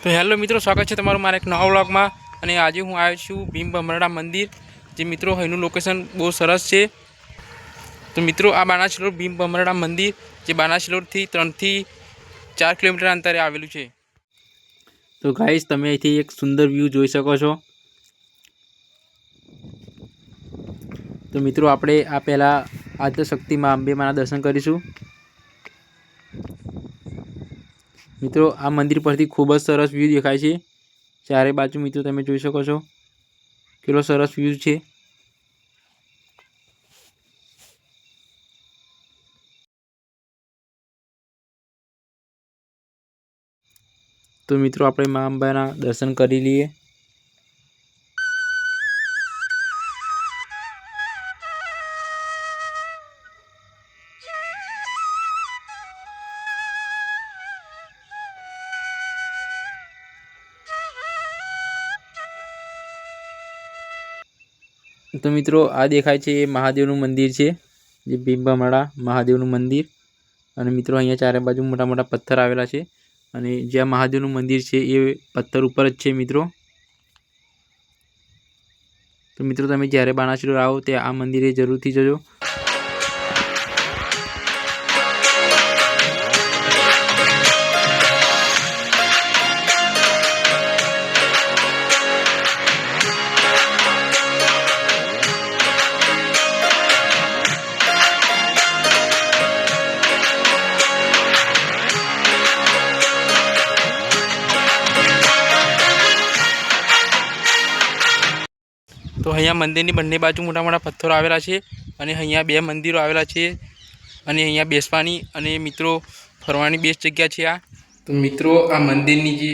तो हेलो मित्रों, स्वागत है तमारुं मारा एक नवा व्लॉगमां। अने आज हूँ आव्यो छुं भीम भमरड़ा मंदिर। जे मित्रों अहींनुं लोकेशन बहुत सरस है। तो मित्रों आ बानासलोड भीम भमरड़ा मंदिर जे बानासलोडथी 3 થી 4 किलोमीटर अंतरे आवेलुं छे। तो गाइस तमे अहींथी एक सुंदर व्यू जोई शको छो। तो मित्रों आपणे आ पहेला आद्यशक्ति मां अंबे माना दर्शन करीशुं। मित्रों आ मंदिर परथी खूब ज सरस व्यू देखाय छे। चारे बाजू मित्रों तमे जोई शको छो केटलो सरस व्यू छे। तो मित्रों आपणे मां अंबाना दर्शन करी लीए। तो मित्रों आ देखाय छे ए महादेवनुं मंदिर छे, जे भीम भमरड़ा महादेवनुं मंदिर। अने मित्रों अहींया चारे बाजू मोटा मोटा पत्थर आवेला छे अने ज्यां महादेवनुं मंदिर छे ए पत्थर उपर ज छे मित्रों। तो मित्रों तमे ज्यारे बानासुर आओ त्यां आ मंदिरे जरूरथी जजो। तो अहींया मंदिरनी बंने बाजू मोटा मोटा पत्थरो आवेला छे अने अहींया बे मंदिरो आवेला छे अने अहींया बेसवानी अने मित्रों फरवानी बेस्ट जग्या छे आ। तो मित्रों आ मंदिरनी जे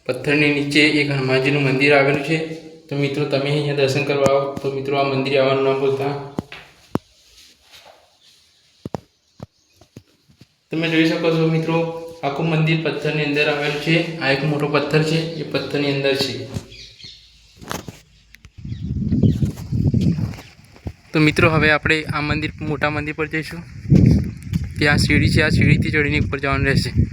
पत्थरनी नीचे एक हनुमानजीनुं मंदिर आवेलुं छे। तो मित्रों तमे अहींया दर्शन करवा आओ तो मित्रों आ मंदिरे आववानुं न भूलता। तमे जोई शको छो मित्रों आखुं मंदिर पत्थरनी अंदर आवेलुं छे। आ एक मोटो पत्थर छे ए पत्थरनी अंदर छे। तो मित्रों हवे आपणे आ मंदिर मोटा मंदिर पर जईशुं। त्यां सीढ़ी छे, आ सीढ़ीथी चढ़ीने उपर जवानुं रहेशे।